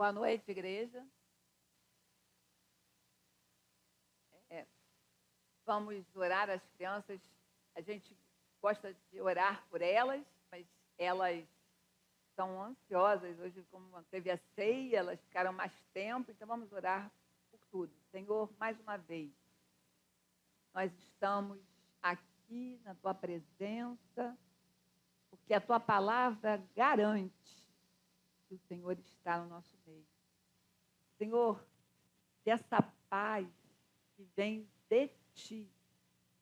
Boa noite, igreja. Vamos orar as crianças. A gente gosta de orar por elas, mas elas estão ansiosas. Hoje, como teve a ceia, elas ficaram mais tempo, então vamos orar por tudo. Senhor, mais uma vez, nós estamos aqui na Tua presença, porque a Tua palavra garante que o Senhor está no nosso meio. Senhor, que essa paz que vem de Ti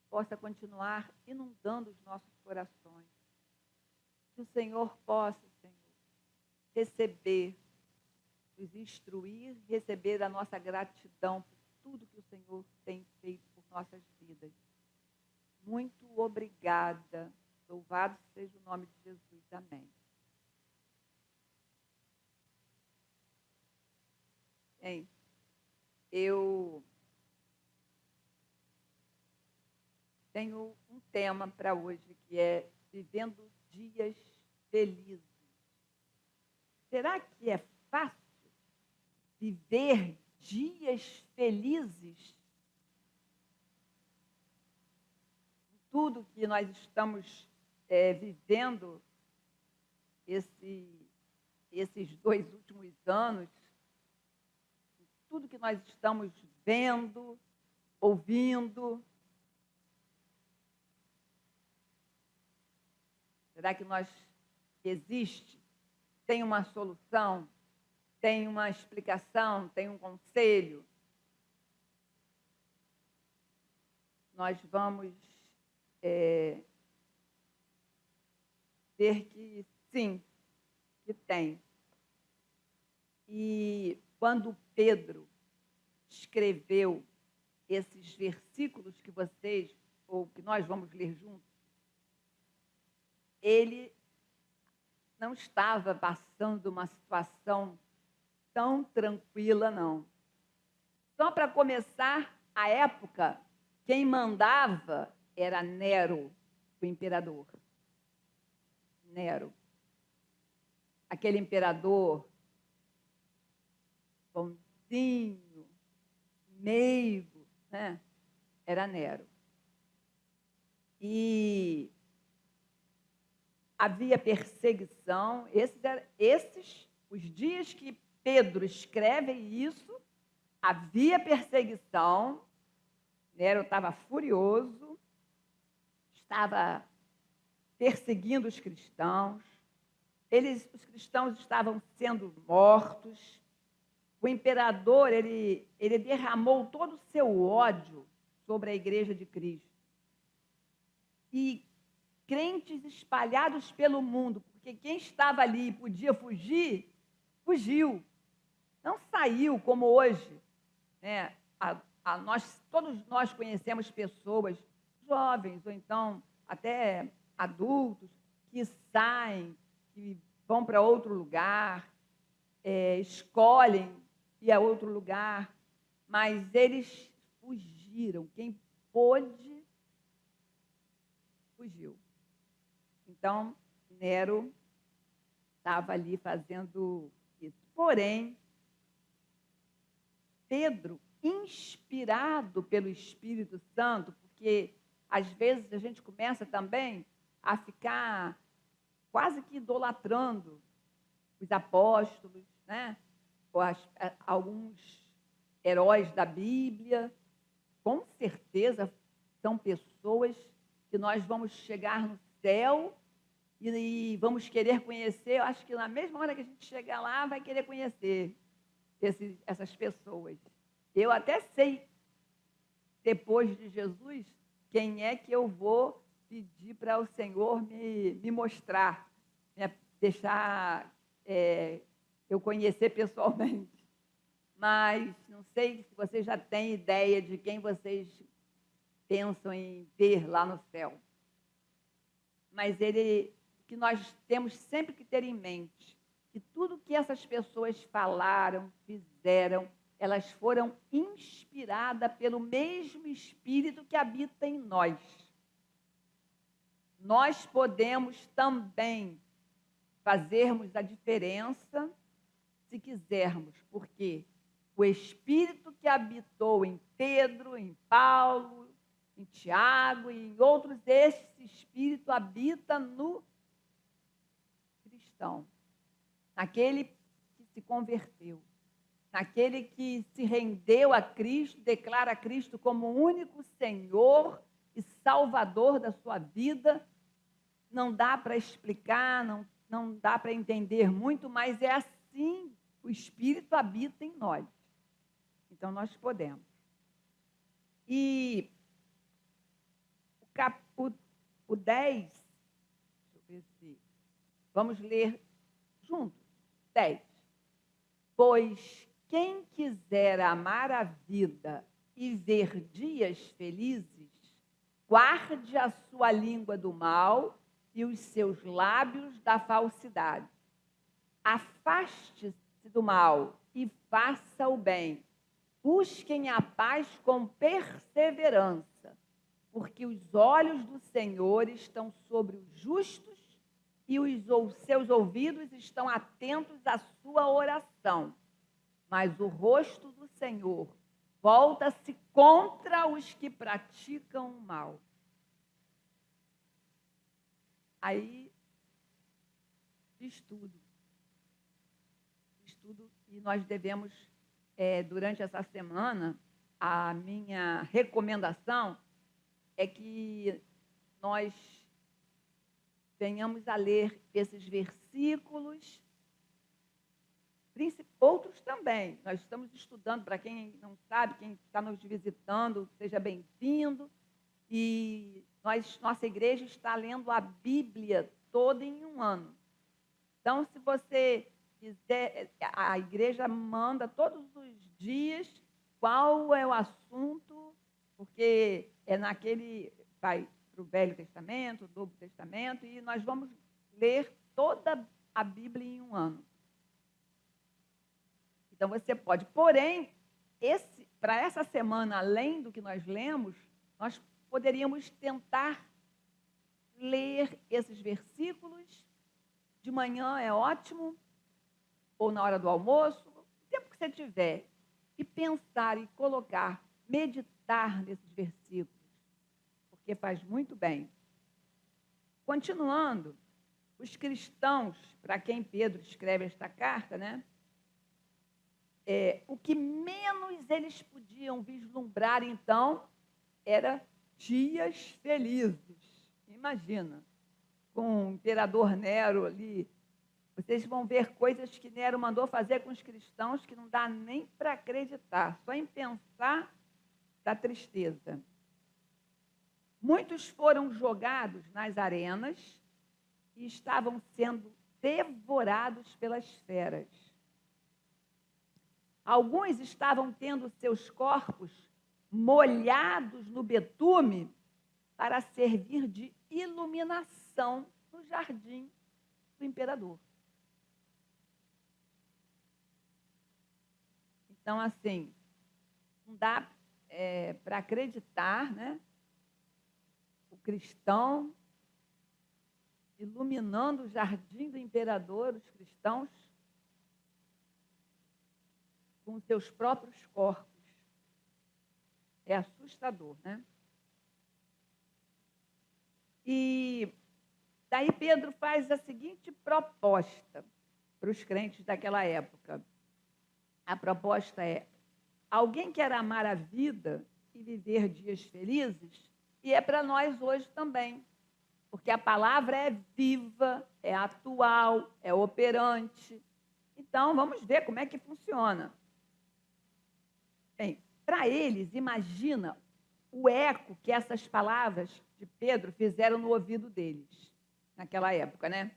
possa continuar inundando os nossos corações. Que o Senhor possa, Senhor, receber, nos instruir, receber a nossa gratidão por tudo que o Senhor tem feito por nossas vidas. Muito obrigada. Louvado seja o nome de Jesus. Amém. Bem, eu tenho um tema para hoje, que é vivendo dias felizes. Será que é fácil viver dias felizes? Tudo que nós estamos vivendo esses 2 últimos anos, tudo que nós estamos vendo, ouvindo. Será que existe? Tem uma solução? Tem uma explicação? Tem um conselho? Nós vamos ver que sim, que tem. E quando Pedro escreveu esses versículos que vocês, ou que nós vamos ler juntos, ele não estava passando uma situação tão tranquila, não. Só para começar, a época, quem mandava era Nero, o imperador. Nero. Aquele imperador bonzinho, meigo, né? Era Nero. E havia perseguição. Os dias que Pedro escreve isso, havia perseguição. Nero estava furioso, estava perseguindo os cristãos. Os cristãos estavam sendo mortos. O imperador, ele derramou todo o seu ódio sobre a igreja de Cristo. E crentes espalhados pelo mundo, porque quem estava ali e podia fugir, fugiu. Não saiu como hoje, né? Todos nós conhecemos pessoas jovens, ou então até adultos, que saem, que vão para outro lugar, escolhem ir a outro lugar, mas eles fugiram. Quem pôde, fugiu. Então, Nero estava ali fazendo isso. Porém, Pedro, inspirado pelo Espírito Santo, porque às vezes a gente começa também a ficar quase que idolatrando os apóstolos, né? Ou alguns heróis da Bíblia. Com certeza são pessoas que nós vamos chegar no céu e vamos querer conhecer. Eu acho que na mesma hora que a gente chegar lá, vai querer conhecer essas pessoas. Eu até sei, depois de Jesus, quem é que eu vou pedir para o Senhor me mostrar, né? Deixar eu conhecer pessoalmente. Mas não sei se vocês já têm ideia de quem vocês pensam em ver lá no céu. Mas que nós temos sempre que ter em mente que tudo que essas pessoas falaram, fizeram, elas foram inspiradas pelo mesmo Espírito que habita em nós. Nós podemos também fazermos a diferença se quisermos, porque o Espírito que habitou em Pedro, em Paulo, em Tiago e em outros, esse Espírito habita no cristão, naquele que se converteu, naquele que se rendeu a Cristo, declara Cristo como o único Senhor e Salvador da sua vida. Não dá para explicar, não dá para entender muito, mas é assim, o Espírito habita em nós. Então, nós podemos. E o 10, deixa eu ver se... Vamos ler juntos. 10. Pois quem quiser amar a vida e ver dias felizes, guarde a sua língua do mal e os seus lábios da falsidade. Afaste-se do mal e faça o bem. Busquem a paz com perseverança, porque os olhos do Senhor estão sobre os justos e os seus ouvidos estão atentos à sua oração. Mas o rosto do Senhor volta-se contra os que praticam o mal. Aí, estudo, e nós devemos, durante essa semana, a minha recomendação é que nós venhamos a ler esses versículos, outros também. Nós estamos estudando, para quem não sabe, quem está nos visitando, seja bem-vindo. E nossa igreja está lendo a Bíblia toda em um ano. Então, se você quiser, a igreja manda todos os dias qual é o assunto, porque vai para o Velho Testamento, o Novo Testamento, e nós vamos ler toda a Bíblia em um ano. Então, você pode. Porém, para essa semana, além do que nós lemos, nós poderíamos tentar ler esses versículos. De manhã é ótimo, ou na hora do almoço, o tempo que você tiver, e pensar e colocar, meditar nesses versículos, porque faz muito bem. Continuando, os cristãos, para quem Pedro escreve esta carta, né? O que menos eles podiam vislumbrar, então, era dias felizes. Imagina, com o imperador Nero ali, vocês vão ver coisas que Nero mandou fazer com os cristãos que não dá nem para acreditar, só em pensar da tristeza. Muitos foram jogados nas arenas e estavam sendo devorados pelas feras. Alguns estavam tendo seus corpos molhados no betume para servir de iluminação no jardim do imperador. Então, assim, não dá para acreditar, né? O cristão iluminando o jardim do imperador, os cristãos, com seus próprios corpos. É assustador, né? E daí Pedro faz a seguinte proposta para os crentes daquela época. A proposta é: alguém quer amar a vida e viver dias felizes? E é para nós hoje também, porque a palavra é viva, é atual, é operante. Então, vamos ver como é que funciona. Bem, para eles, imagina o eco que essas palavras de Pedro fizeram no ouvido deles, naquela época, né?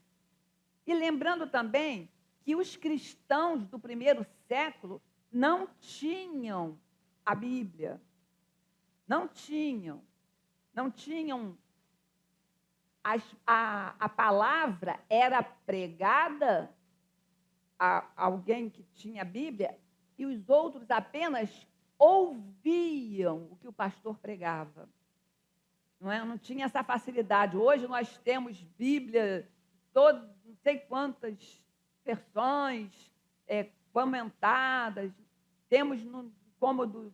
E lembrando também que os cristãos do primeiro século não tinham a Bíblia, não tinham a palavra era pregada a alguém que tinha a Bíblia e os outros apenas ouviam o que o pastor pregava. Não tinha essa facilidade. Hoje nós temos Bíblia, não sei quantas versões, fomentadas, temos no cômodo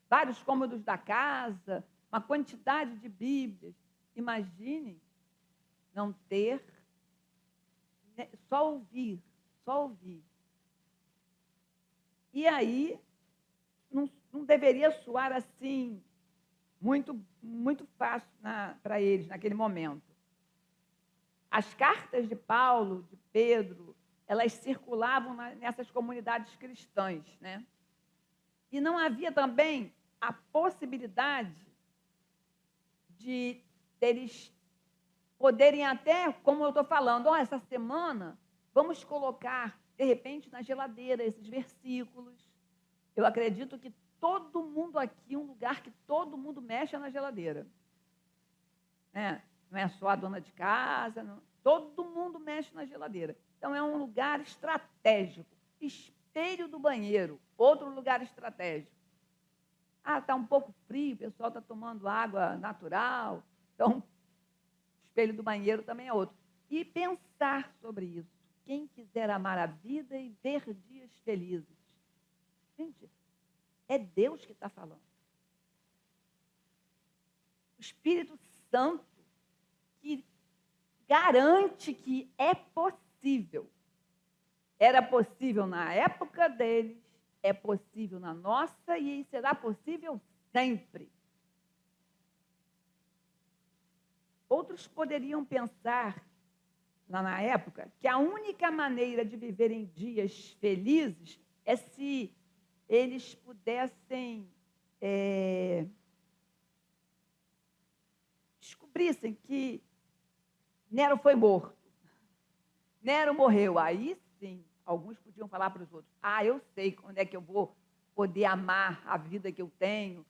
vários cômodos da casa, uma quantidade de Bíblias. Imaginem não ter, né, só ouvir. E aí, não deveria soar assim, muito fácil para eles naquele momento. As cartas de Paulo, de Pedro, elas circulavam nessas comunidades cristãs, né? E não havia também a possibilidade de eles poderem até, como eu estou falando, essa semana vamos colocar, de repente, na geladeira esses versículos. Eu acredito que todo mundo aqui, um lugar que todo mundo mexe é na geladeira. Né? Não é só a dona de casa, não. Todo mundo mexe na geladeira. Então, é um lugar estratégico. Espelho do banheiro, outro lugar estratégico. Está um pouco frio, o pessoal está tomando água natural. Então, espelho do banheiro também é outro. E pensar sobre isso. Quem quiser amar a vida e ver dias felizes. Gente, é Deus que está falando. O Espírito Santo que garante que é possível. Era possível na época deles, é possível na nossa e será possível sempre. Outros poderiam pensar, lá na época, que a única maneira de viver em dias felizes é se eles pudessem descobrissem que Nero foi morto. Nero morreu. Aí sim, alguns podiam falar para os outros, eu sei quando é que eu vou poder amar a vida que eu tenho,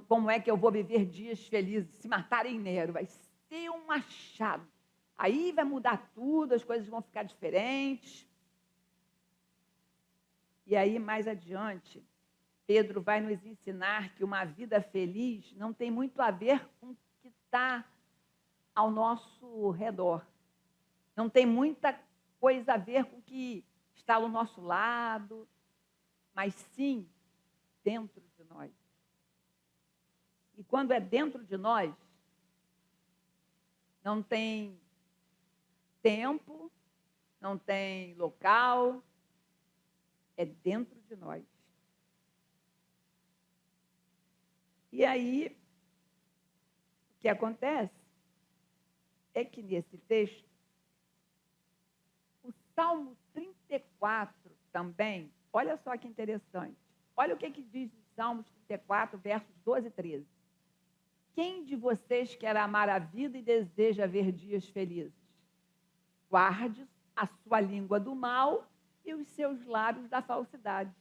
como é que eu vou viver dias felizes. Se matarem Nero, vai ser um achado. Aí vai mudar tudo, as coisas vão ficar diferentes. E aí, mais adiante, Pedro vai nos ensinar que uma vida feliz não tem muito a ver com o que está ao nosso redor. Não tem muita coisa a ver com o que está ao nosso lado, mas sim dentro de nós. E quando é dentro de nós, não tem tempo, não tem local, é dentro de nós. E aí, o que acontece é que nesse texto, o Salmo 34 também, olha só que interessante. Olha o que diz o Salmo 34, versos 12 e 13. Quem de vocês quer amar a vida e deseja ver dias felizes? Guarde a sua língua do mal e os seus lábios da falsidade.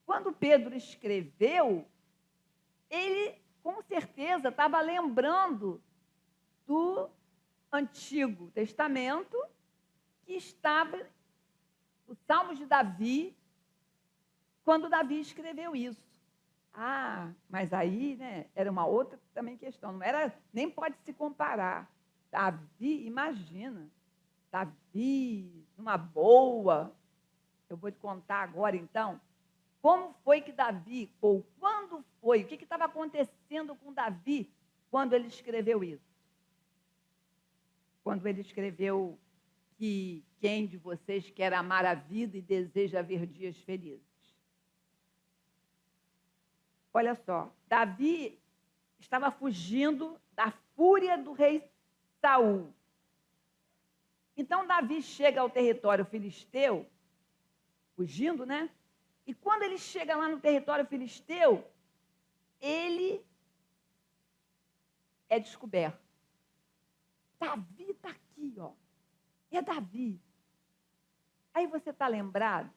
Quando Pedro escreveu, ele com certeza estava lembrando do Antigo Testamento, que estava o Salmo de Davi, quando Davi escreveu isso. Mas aí, né, era uma outra também questão, não era, nem pode se comparar. Davi, imagina, Davi, numa boa, eu vou te contar agora então, como foi que Davi, ou quando foi, o que estava acontecendo com Davi quando ele escreveu isso? Quando ele escreveu que quem de vocês quer amar a vida e deseja ver dias felizes? Olha só, Davi estava fugindo da fúria do rei Saul. Então, Davi chega ao território filisteu, fugindo, né? E quando ele chega lá no território filisteu, ele é descoberto. Davi está aqui, ó. É Davi. Aí você está lembrado?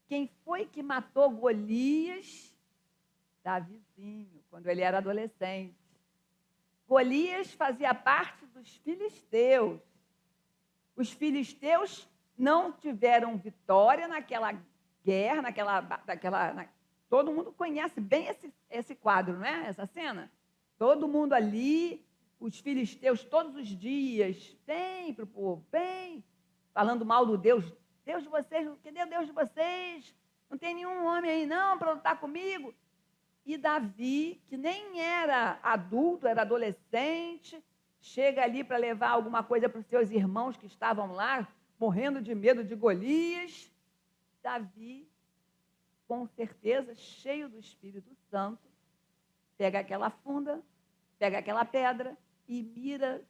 Quem foi que matou Golias? Davizinho, quando ele era adolescente. Golias fazia parte dos filisteus. Os filisteus não tiveram vitória naquela guerra, todo mundo conhece bem esse quadro, não é? Essa cena. Todo mundo ali, os filisteus todos os dias, vem para o povo, vem, falando mal do Deus Deus de vocês, cadê o Deus de vocês? Não tem nenhum homem aí não para lutar comigo. E Davi, que nem era adulto, era adolescente, chega ali para levar alguma coisa para os seus irmãos que estavam lá, morrendo de medo de Golias. Davi, com certeza, cheio do Espírito Santo, pega aquela funda, pega aquela pedra e mira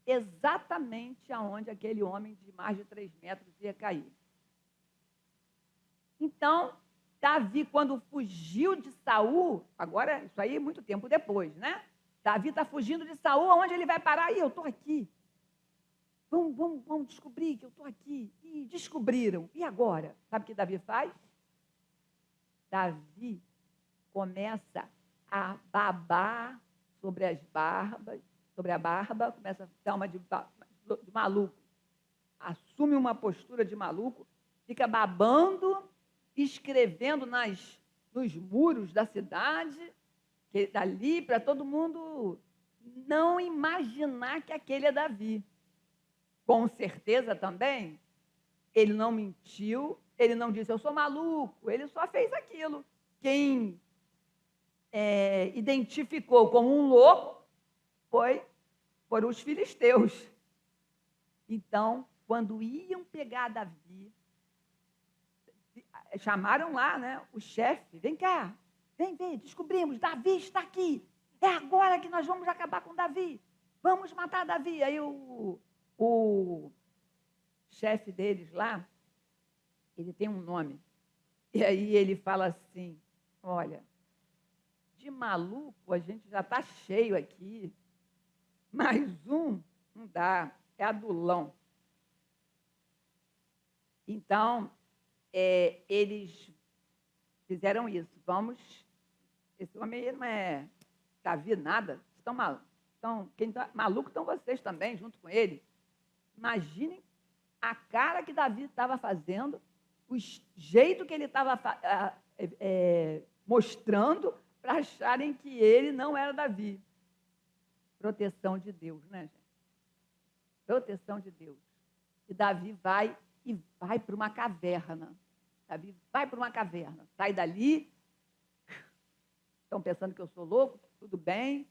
exatamente aonde aquele homem de mais de 3 metros ia cair. Então, Davi, quando fugiu de Saul, agora, isso aí muito tempo depois, né? Davi está fugindo de Saul, aonde ele vai parar? Eu estou aqui. Vamos descobrir que eu estou aqui. E descobriram. E agora? Sabe o que Davi faz? Davi começa a babar sobre as barbas, sobre a barba, começa a dar uma de maluco. Assume uma postura de maluco, fica babando, escrevendo nos muros da cidade, que dali para todo mundo não imaginar que aquele é Davi. Com certeza também, ele não mentiu, ele não disse, eu sou maluco, ele só fez aquilo. Quem identificou como um louco foram os filisteus. Então, quando iam pegar Davi, chamaram lá, né, o chefe, vem cá, vem, descobrimos, Davi está aqui, é agora que nós vamos acabar com Davi, vamos matar Davi. Aí o chefe deles lá, ele tem um nome, e aí ele fala assim, olha, de maluco a gente já está cheio aqui, mais um não dá, é adulão. Então, eles fizeram isso. Esse homem não é Davi nada, estão malucos. Quem está maluco estão vocês também, junto com ele. Imaginem a cara que Davi estava fazendo, o jeito que ele estava mostrando para acharem que ele não era Davi. Proteção de Deus, né, gente? Proteção de Deus. E Davi vai para uma caverna. Davi vai para uma caverna. Sai dali. Estão pensando que eu sou louco? Tudo bem.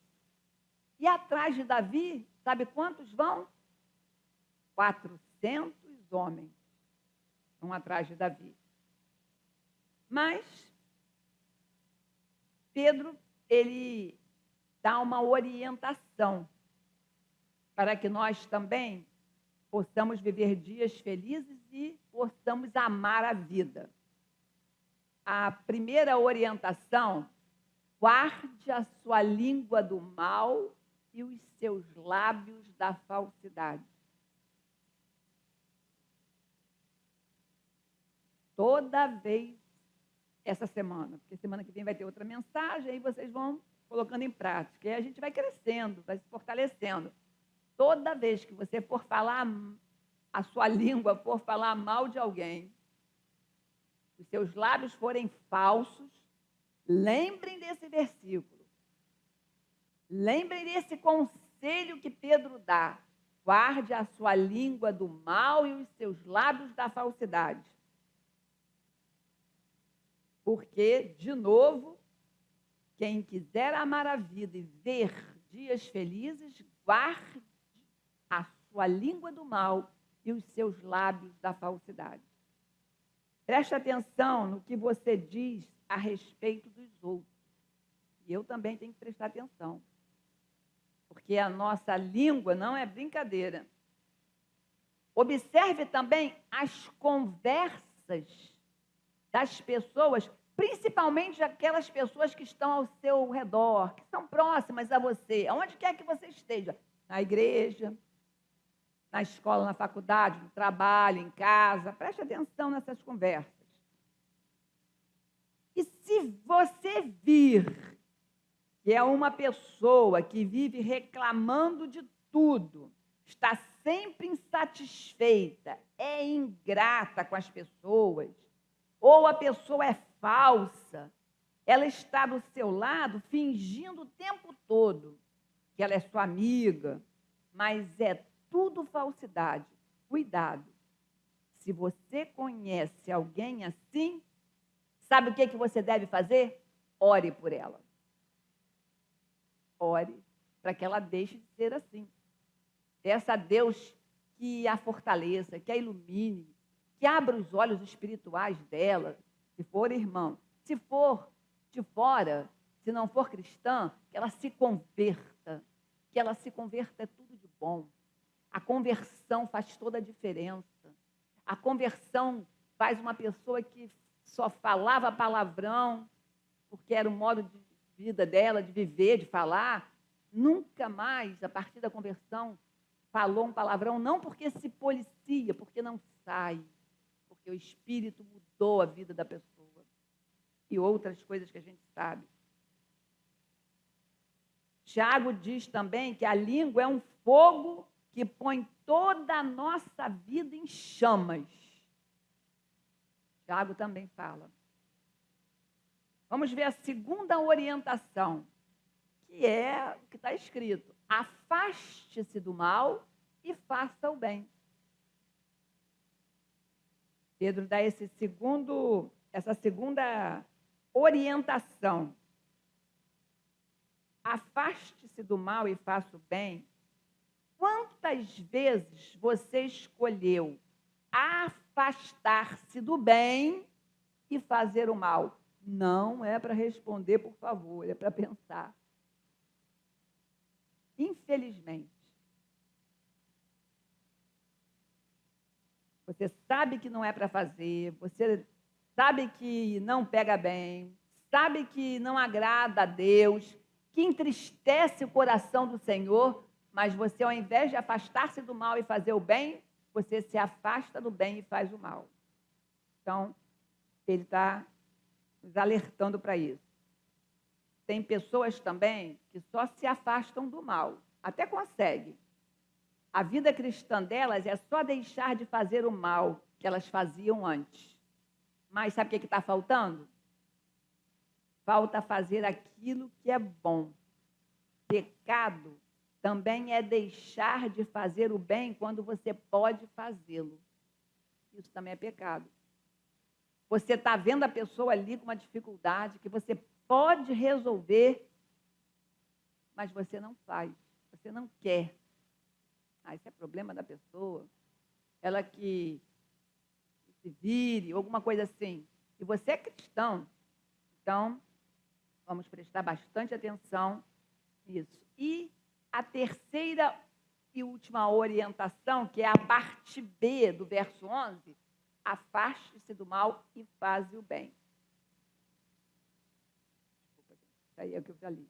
E atrás de Davi, sabe quantos vão? 400 homens vão atrás de Davi. Mas Pedro, ele dá uma orientação para que nós também possamos viver dias felizes e possamos amar a vida. A primeira orientação, guarde a sua língua do mal e os seus lábios da falsidade. Toda vez, essa semana, porque semana que vem vai ter outra mensagem, aí vocês vão colocando em prática, e a gente vai crescendo, vai se fortalecendo. Toda vez que você for falar, a sua língua for falar mal de alguém, os seus lábios forem falsos, lembrem desse versículo. Lembrem desse conselho que Pedro dá. Guarde a sua língua do mal e os seus lábios da falsidade. Porque, de novo, quem quiser amar a vida e ver dias felizes, guarde a sua língua do mal e os seus lábios da falsidade. Preste atenção no que você diz a respeito dos outros. E eu também tenho que prestar atenção. Porque a nossa língua não é brincadeira. Observe também as conversas das pessoas, principalmente aquelas pessoas que estão ao seu redor, que são próximas a você, aonde quer que você esteja, na igreja, na escola, na faculdade, no trabalho, em casa. Preste atenção nessas conversas. E se você vir que é uma pessoa que vive reclamando de tudo, está sempre insatisfeita, é ingrata com as pessoas, ou a pessoa é falsa, ela está do seu lado fingindo o tempo todo que ela é sua amiga, mas é tudo falsidade. Cuidado. Se você conhece alguém assim, sabe o que você deve fazer? Ore por ela. Ore para que ela deixe de ser assim. Peça a Deus que a fortaleça, que a ilumine, que abra os olhos espirituais dela, se for irmão. Se for de fora, se não for cristã, que ela se converta. Que ela se converta é tudo de bom. A conversão faz toda a diferença. A conversão faz uma pessoa que só falava palavrão, porque era o modo de vida dela, de viver, de falar, nunca mais, a partir da conversão, falou um palavrão, não porque se policia, porque não sai, porque o Espírito mudou a vida da pessoa. E outras coisas que a gente sabe. Tiago diz também que a língua é um fogo que põe toda a nossa vida em chamas. Tiago também fala. Vamos ver a segunda orientação, que é o que está escrito. Afaste-se do mal e faça o bem. Pedro dá essa segunda orientação. Afaste-se do mal e faça o bem. Quantas vezes você escolheu afastar-se do bem e fazer o mal? Não é para responder, por favor, é para pensar. Infelizmente. Você sabe que não é para fazer, você sabe que não pega bem, sabe que não agrada a Deus, que entristece o coração do Senhor, mas você, ao invés de afastar-se do mal e fazer o bem, você se afasta do bem e faz o mal. Então, ele está nos alertando para isso. Tem pessoas também que só se afastam do mal, até conseguem. A vida cristã delas é só deixar de fazer o mal que elas faziam antes. Mas sabe o que está faltando? Falta fazer aquilo que é bom. Pecado também é deixar de fazer o bem quando você pode fazê-lo. Isso também é pecado. Você está vendo a pessoa ali com uma dificuldade que você pode resolver, mas você não faz, você não quer. Isso é problema da pessoa. Ela que se vire, alguma coisa assim. E você é cristão. Então, vamos prestar bastante atenção nisso. E a terceira e última orientação, que é a parte B do verso 11, afaste-se do mal e faze o bem. Desculpa, isso aí é o que eu já li.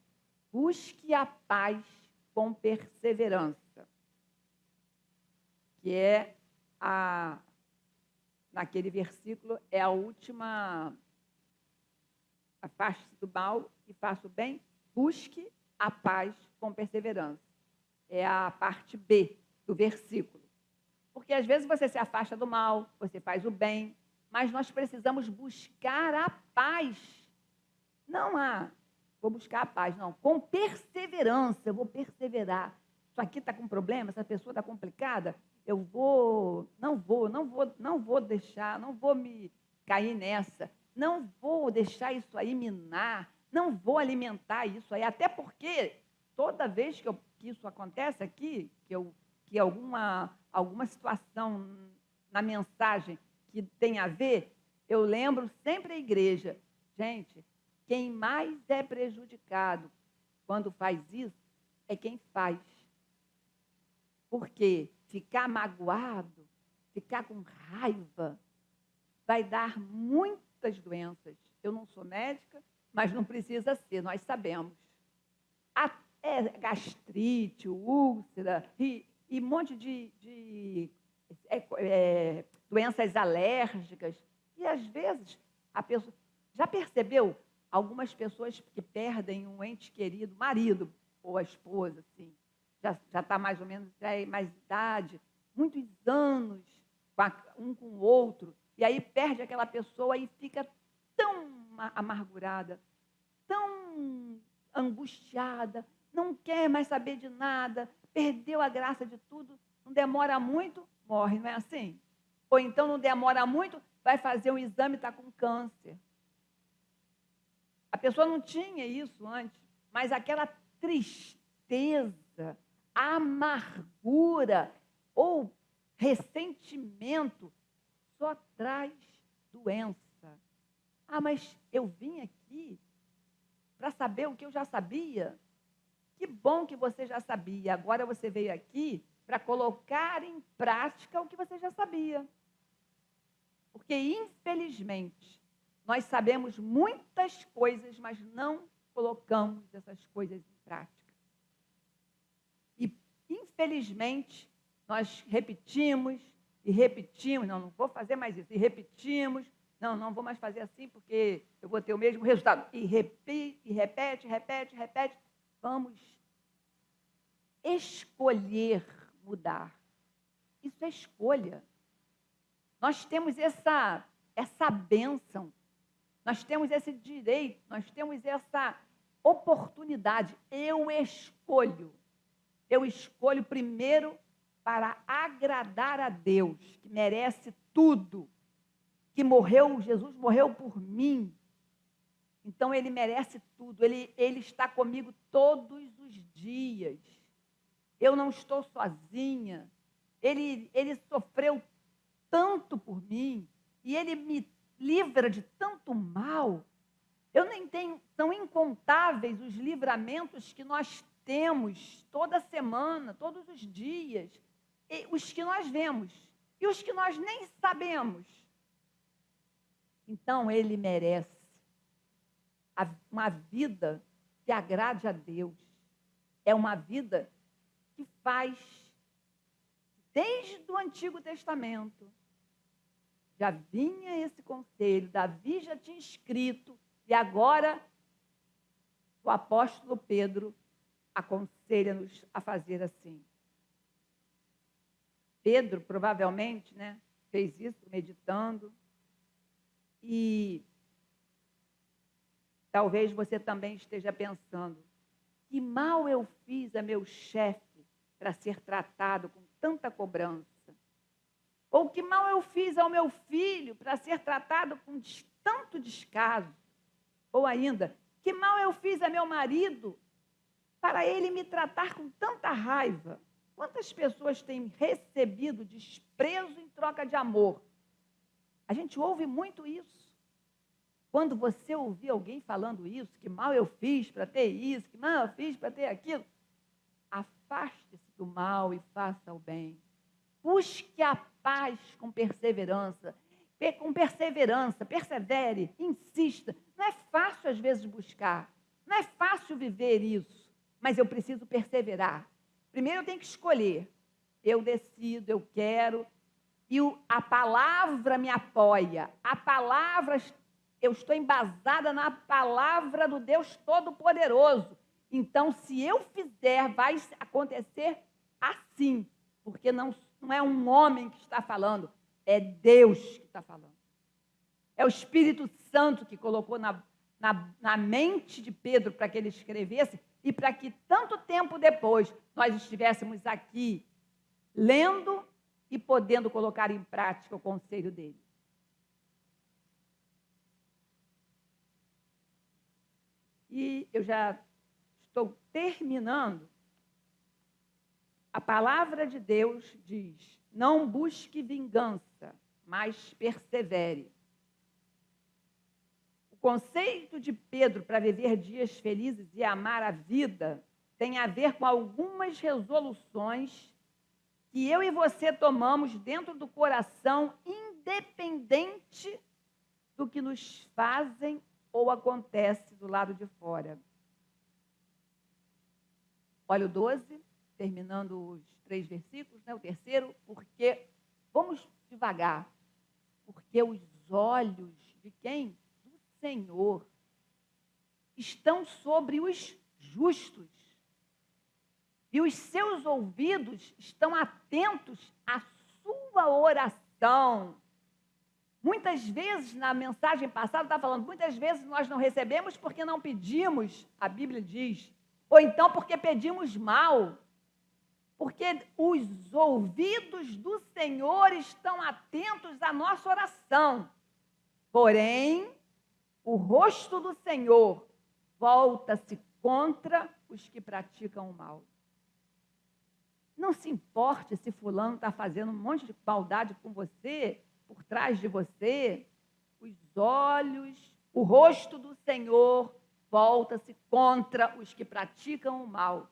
Busque a paz com perseverança, que é naquele versículo, é a última, afaste-se do mal e faça o bem, busque a paz com perseverança. É a parte B do versículo. Porque às vezes você se afasta do mal, você faz o bem, mas nós precisamos buscar a paz. Não vou buscar a paz, não. Com perseverança, eu vou perseverar. Isso aqui está com problema, essa pessoa está complicada, não vou deixar, não vou me cair nessa, não vou deixar isso aí minar, não vou alimentar isso aí, até porque toda vez que isso acontece aqui, que alguma situação na mensagem que tem a ver, eu lembro sempre a igreja. Gente, quem mais é prejudicado quando faz isso é quem faz. Porque ficar magoado, ficar com raiva, vai dar muitas doenças. Eu não sou médica, mas não precisa ser, nós sabemos. Gastrite, úlcera e um monte de doenças alérgicas. E, às vezes, a pessoa... Já percebeu algumas pessoas que perdem um ente querido, marido ou a esposa, assim, já está mais ou menos, já é mais idade, muitos anos um com o outro, e aí perde aquela pessoa e fica tão amargurada, tão angustiada, não quer mais saber de nada, perdeu a graça de tudo, não demora muito, morre, não é assim? Ou então não demora muito, vai fazer um exame e está com câncer. A pessoa não tinha isso antes, mas aquela tristeza, amargura ou ressentimento só traz doença. Ah, mas eu vim aqui para saber o que eu já sabia. Que bom que você já sabia. Agora você veio aqui para colocar em prática o que você já sabia. Porque, infelizmente, nós sabemos muitas coisas, mas não colocamos essas coisas em prática. E, infelizmente, nós repetimos e repetimos. Não vou fazer mais isso. E repetimos. Não vou mais fazer assim porque eu vou ter o mesmo resultado. E repete. Vamos escolher mudar. Isso é escolha. Nós temos essa bênção, nós temos esse direito, nós temos essa oportunidade. Eu escolho primeiro para agradar a Deus, que merece tudo, que Jesus morreu por mim. Então, Ele merece tudo, Ele está comigo todos os dias. Eu não estou sozinha, Ele sofreu tanto por mim, e Ele me livra de tanto mal. Eu nem tenho, são incontáveis os livramentos que nós temos toda semana, todos os dias, os que nós vemos e os que nós nem sabemos. Então, Ele merece uma vida que agrade a Deus. É uma vida que faz, desde o Antigo Testamento, já vinha esse conselho, Davi já tinha escrito, e agora o apóstolo Pedro aconselha-nos a fazer assim. Pedro, provavelmente, fez isso meditando, e talvez você também esteja pensando, que mal eu fiz a meu chefe para ser tratado com tanta cobrança? Ou que mal eu fiz ao meu filho para ser tratado com tanto descaso? Ou ainda, que mal eu fiz a meu marido para ele me tratar com tanta raiva? Quantas pessoas têm recebido desprezo em troca de amor? A gente ouve muito isso. Quando você ouvir alguém falando isso, que mal eu fiz para ter isso, que mal eu fiz para ter aquilo, afaste-se do mal e faça o bem. Busque a paz com perseverança. Persevere, insista. Não é fácil, às vezes, buscar. Não é fácil viver isso. Mas eu preciso perseverar. Primeiro eu tenho que escolher. Eu decido, eu quero. E a palavra me apoia. Eu estou embasada na palavra do Deus Todo-Poderoso. Então, se eu fizer, vai acontecer assim. Porque não é um homem que está falando, é Deus que está falando. É o Espírito Santo que colocou na mente de Pedro para que ele escrevesse e para que tanto tempo depois nós estivéssemos aqui lendo e podendo colocar em prática o conselho dele. E eu já estou terminando. A palavra de Deus diz: não busque vingança, mas persevere. O conceito de Pedro para viver dias felizes e amar a vida tem a ver com algumas resoluções que eu e você tomamos dentro do coração, independente do que nos fazem ou acontece do lado de fora. Olha o 12, terminando os 3 versículos, o terceiro, porque, vamos devagar, porque os olhos de quem? Do Senhor estão sobre os justos, e os seus ouvidos estão atentos à sua oração. Muitas vezes, na mensagem passada, está falando, muitas vezes nós não recebemos porque não pedimos, a Bíblia diz, ou então porque pedimos mal. porque os ouvidos do Senhor estão atentos à nossa oração. Porém, o rosto do Senhor volta-se contra os que praticam o mal. Não se importe se fulano está fazendo um monte de maldade com você, por trás de você. Os olhos, o rosto do Senhor volta-se contra os que praticam o mal.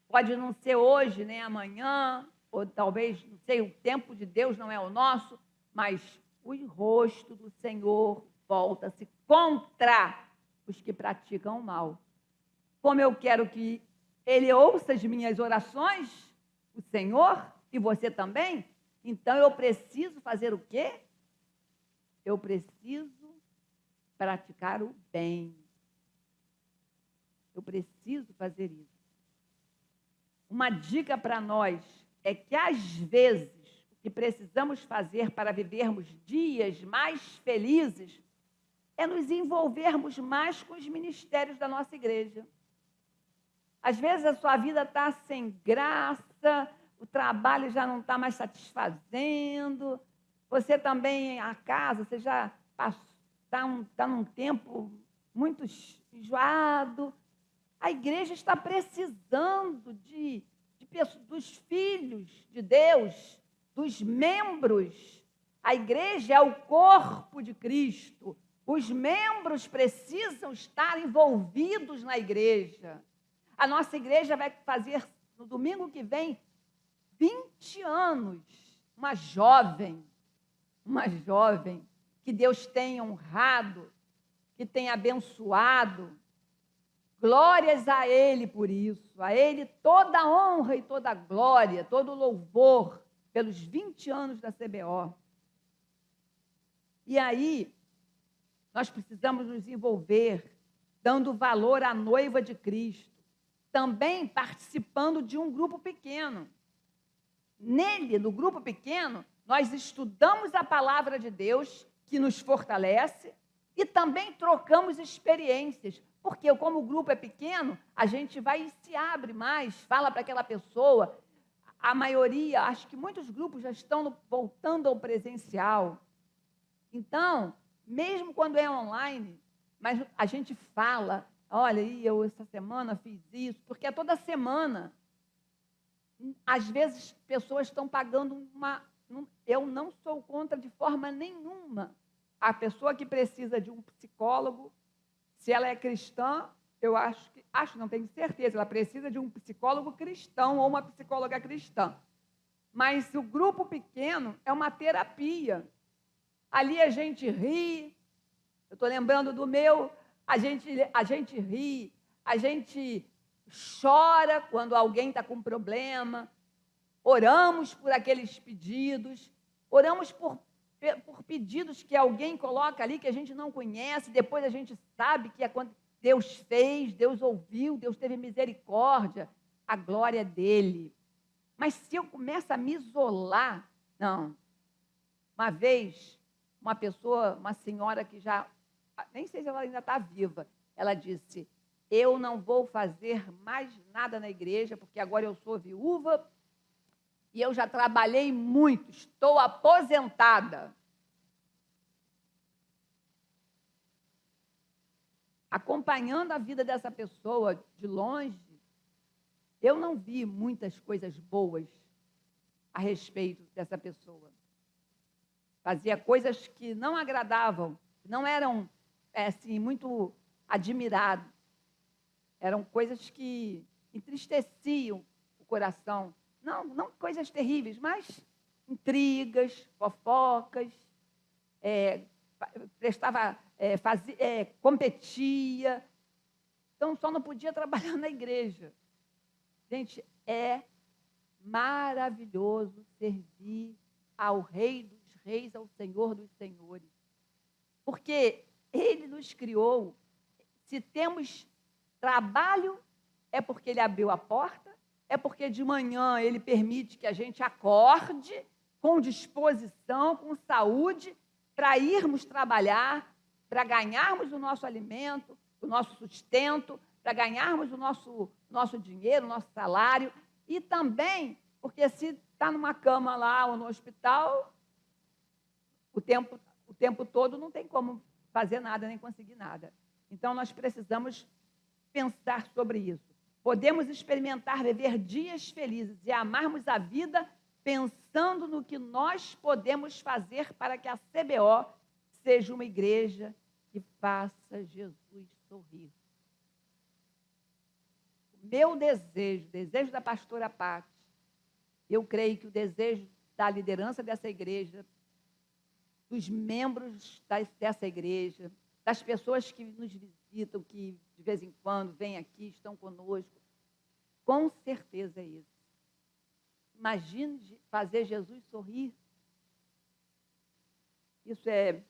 Pode não ser hoje, nem amanhã, ou talvez, não sei, o tempo de Deus não é o nosso, mas o rosto do Senhor volta-se contra os que praticam o mal. Como eu quero que Ele ouça as minhas orações, o Senhor, e você também, então eu preciso fazer o quê? Eu preciso praticar o bem. Eu preciso fazer isso. Uma dica para nós é que, às vezes, o que precisamos fazer para vivermos dias mais felizes é nos envolvermos mais com os ministérios da nossa igreja. Às vezes a sua vida está sem graça, o trabalho já não está mais satisfazendo, você também, a casa, você já está num tempo muito enjoado. A igreja está precisando dos filhos de Deus, dos membros. A igreja é o corpo de Cristo. Os membros precisam estar envolvidos na igreja. A nossa igreja vai fazer, no domingo que vem, 20 anos. Uma jovem que Deus tem honrado, que tem abençoado. Glórias a Ele por isso. A Ele toda a honra e toda a glória, todo o louvor pelos 20 anos da CBO. E aí, nós precisamos nos envolver, dando valor à noiva de Cristo. Também participando de um grupo pequeno. Nele, no grupo pequeno, nós estudamos a palavra de Deus, que nos fortalece, e também trocamos experiências, porque como o grupo é pequeno, a gente vai e se abre mais, fala para aquela pessoa. A maioria, acho que muitos grupos já estão voltando ao presencial. Então, mesmo quando é online, mas a gente fala, olha, eu essa semana fiz isso, porque é toda semana. Às vezes, pessoas estão pagando eu não sou contra de forma nenhuma. A pessoa que precisa de um psicólogo, se ela é cristã, eu não tenho certeza, ela precisa de um psicólogo cristão ou uma psicóloga cristã. Mas o grupo pequeno é uma terapia. Ali a gente ri, eu estou lembrando do meu, a gente ri, a gente chora quando alguém está com problema, oramos por aqueles pedidos, oramos por pedidos que alguém coloca ali que a gente não conhece, depois a gente sabe que é quando Deus fez, Deus ouviu, Deus teve misericórdia, a glória dele. Mas se eu começo a me isolar, não. Uma vez, uma senhora que já, nem sei se ela ainda está viva, ela disse, eu não vou fazer mais nada na igreja, porque agora eu sou viúva e eu já trabalhei muito, estou aposentada. Acompanhando a vida dessa pessoa de longe, eu não vi muitas coisas boas a respeito dessa pessoa. Fazia coisas que não agradavam, não eram assim, muito admiradas. Eram coisas que entristeciam o coração. Não coisas terríveis, mas intrigas, fofocas, competia. Então, só não podia trabalhar na igreja. Gente, é maravilhoso servir ao Rei dos Reis, ao Senhor dos Senhores. Porque Ele nos criou. Se temos trabalho, é porque Ele abriu a porta, é porque de manhã Ele permite que a gente acorde com disposição, com saúde, para irmos trabalhar, para ganharmos o nosso alimento, o nosso sustento, para ganharmos o nosso dinheiro, o nosso salário. E também, porque se está numa cama lá ou no hospital, o tempo todo não tem como fazer nada, nem conseguir nada. Então, nós precisamos pensar sobre isso. Podemos experimentar viver dias felizes e amarmos a vida pensando no que nós podemos fazer para que a CBO seja uma igreja que faça Jesus sorrir. O meu desejo, o desejo da pastora Patti, eu creio que o desejo da liderança dessa igreja, dos membros dessa igreja, das pessoas que nos visitam, que de vez em quando vêm aqui, estão conosco, com certeza é isso. Imagine fazer Jesus sorrir. Isso é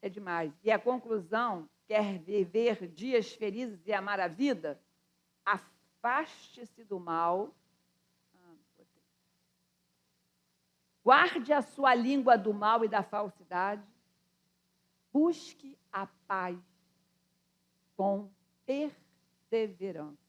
demais. E a conclusão, quer viver dias felizes e amar a vida? Afaste-se do mal. Guarde a sua língua do mal e da falsidade. Busque a paz com perseverança.